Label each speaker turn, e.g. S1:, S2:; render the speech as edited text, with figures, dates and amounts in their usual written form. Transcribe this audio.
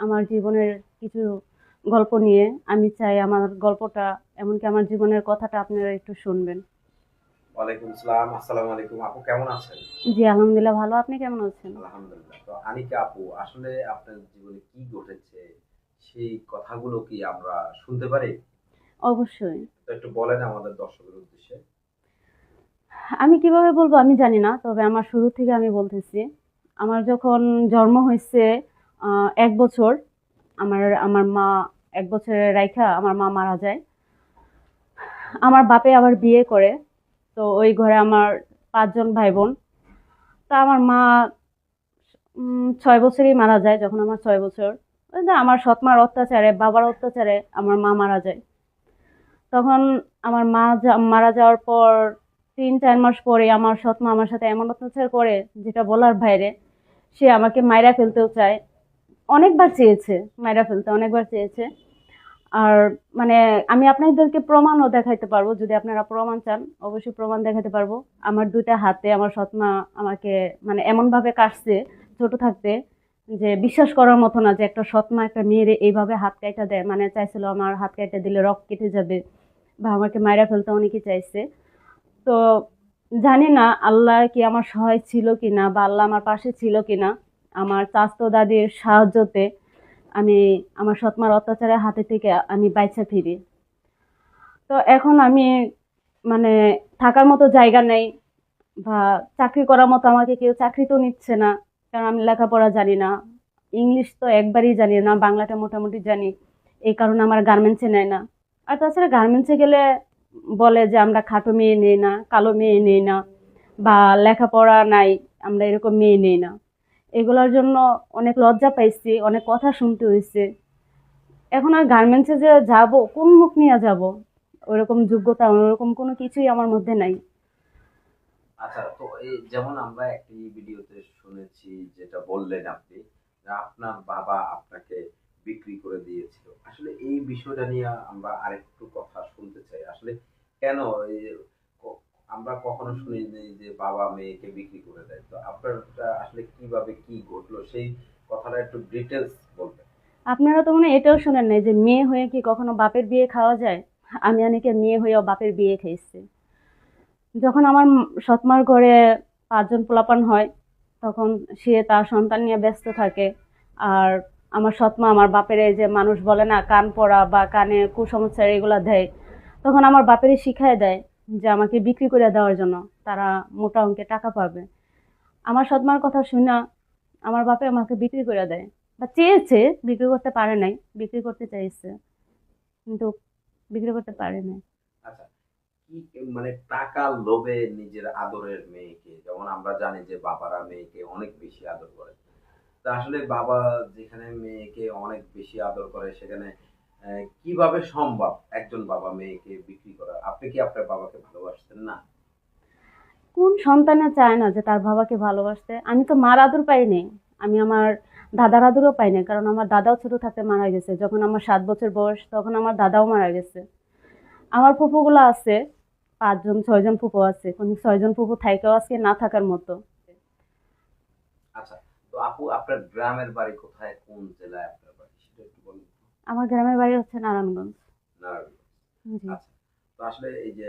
S1: আমার জীবনের কিছু গল্প নিয়ে। আমি চাই আমার গল্পটা, এমনকি আমার জীবনের কথাটা আপনারা একটু শুনবেন।
S2: ওয়ালাইকুম আসসালাম। আসসালামু আলাইকুম। আপু কেমন আছেন?
S1: জি, আলহামদুলিল্লাহ ভালো। আপনি কেমন আছেন?
S2: আলহামদুলিল্লাহ। তো আনিকা আপু, আসলে আপনার জীবনে কি ঘটেছে সেই কথাগুলো কি আমরা শুনতে পারি?
S1: অবশ্যই।
S2: তো একটু বলেন আমাদের দর্শকের উদ্দেশ্যে।
S1: আমি কিভাবে বলবো আমি জানি না, তবে আমার শুরু থেকে আমি বলতেছি। আমার যখন জন্ম হয়েছে 1 বছর, আমার আমার মা 1 বছরের রাইখা আমার মা মারা যায়। আমার বাপে আবার বিয়ে করে। তো ওই ঘরে আমার 5 জন ভাই বোন। তা আমার মা 6 বছরেই মারা যায়। যখন আমার 6 বছর, ওই যে আমার সৎমার অত্যাচারে, বাবার অত্যাচারে আমার মা মারা যায়। তখন আমার মা মারা যাওয়ার পর 3-4 মাস পরে আমার সৎমা আমার সাথে এমন অত্যাচার করে, যেটা বলার বাইরে। সে আমাকে মাইরা ফেলতেও চায়, অনেকবার চেয়েছে, মাইরা ফেলতে অনেকবার চেয়েছে। আর মানে আমি আপনাদেরকে প্রমাণও দেখাইতে পারবো, যদি আপনারা প্রমাণ চান অবশ্যই প্রমাণ দেখাতে পারবো। আমার 2টা হাতে আমার সৎমা আমাকে মানে এমন ভাবে কাটছে ছোট থাকতে, যে বিশ্বাস করার মতো না যে একটা সৎমা একটা মেয়েরে এইভাবে হাত কাইটা দেয়। মানে চাইছিল আমার হাত কাইটা দিলে রক্ত কেটে যাবে, বা আমাকে মাইরা ফেলতে অনেকে চাইছে। তো জানি না আল্লাহ কি আমার সহায় ছিল কিনা, বা আল্লাহ আমার পাশে ছিল কিনা। আমার চাচতো দাদির সাহায্যতে আমি আমার সৎমার অত্যাচারের হাতে থেকে আমি বাইচা ফিরি। তো এখন আমি মানে থাকার মতো জায়গা নেই, বা চাকরি করার মতো আমাকে কেউ চাকরি তো নিচ্ছে না। কারণ আমি লেখাপড়া জানি না, ইংলিশ তো একবারই জানি না, বাংলাটা মোটামুটি জানি। এই কারণে আমার গার্মেন্টসে নেয় না। আর তাছাড়া গার্মেন্টসে গেলে বলে যে আমরা খাটো মেয়ে নেই না, কালো মেয়ে নেই না, বা লেখাপড়া নাই, আমরা এরকম মেয়ে নেই না। এগুলোর জন্য অনেক লজ্জা পাইছি, অনেক কথা শুনতে হয়েছে। এখন আর গার্মেন্টসে যে যাব, কোন মুখ নিয়ে যাব? ওরকম যোগ্যতা, ওরকম কোনো কিছুই আমার মধ্যে নাই।
S2: আচ্ছা, তো এই যেমন আমরা একটি ভিডিওতে শুনেছি, যেটা বললেন আপনি, যে আপনার বাবা আপনাকে বিক্রি করে দিয়েছিল। আসলে এই বিষয়টা নিয়ে আমরা আরেকটু কথা শুনতে চাই। আসলে কেন এই যে ক- আমরা কখনো শুনিনি যে বাবা মেয়েকে বিক্রি করে দেয়। তো আপনারটা আসলে কিভাবে কি ঘটলো সেই কথাটা একটু ডিটেলস বলবেন।
S1: আপনারা তো মনে হয় এটাও শোনেন নাই যে মেয়ে হয়ে কি কখনো বাপের বিয়ে খাওয়া যায়? আমি অনেকে মেয়ে হয়েও বাপের বিয়ে খাইছি। যখন আমার সৎমার ঘরে 5 জন পোলাপান হয়, তখন সে তার সন্তান নিয়ে ব্যস্ত থাকে। আর আমার সৎমা আমার বাপের এই যে মানুষ বলে না কান পড়া বা কানে কুসংস্কার এগুলা দেয়, তখন আমার বাপেরই শিখায় দেয় যে আমাকে বিক্রি করে দেওয়ার জন্য তারা মোটা অঙ্কে টাকা পাবে। আমার সৎমার কথা শুনা আমার বাপে আমাকে বিক্রি করে দেয়, বা চেয়েছে, বিক্রি করতে পারে নাই। বিক্রি করতে চাইছে, কিন্তু বিক্রি করতে পারে নাই।
S2: আচ্ছা, কি মানে টাকার লোভে নিজের আদরের মেয়েকে, যেমন আমরা জানি যে বাবারা মেয়েকে অনেক বেশি আদর করে। তা আসলে বাবা যেখানে মেয়েকে অনেক বেশি আদর করে, সেখানে কিভাবে সম্ভব একজন বাবা মেয়েকে বিক্রি করা? আপনি কি আপনার বাবাকে ভালোবাসতেন না?
S1: কোন সন্তানে চায় না যে তার বাবাকে ভালোবাসতে? আমি তো মার আদর পাইনি। আমি আমার দাদার আদরও পাইনি, কারণ আমার দাদাও ছোট থাকতে মারা গেছে। যখন আমার 7 বছর বয়স, তখন আমার দাদাও মারা গেছে। আমার ফুফুগুলো আছে, 5-6 জন ফুফু আছে, কিন্তু 6 জন ফুফু থাইকেও আজকে না থাকার মতো।
S2: আচ্ছা, তো আপু আপনার গ্রামের বাড়ি কোথায়, কোন জেলায় আপনার বাড়ি, সেটা একটু বলুন তো।
S1: আমার গ্রামের বাড়ি হচ্ছে নারায়ণগঞ্জ।
S2: নারায়ণগঞ্জ।
S1: জি।
S2: আচ্ছা, তো আসলে এই যে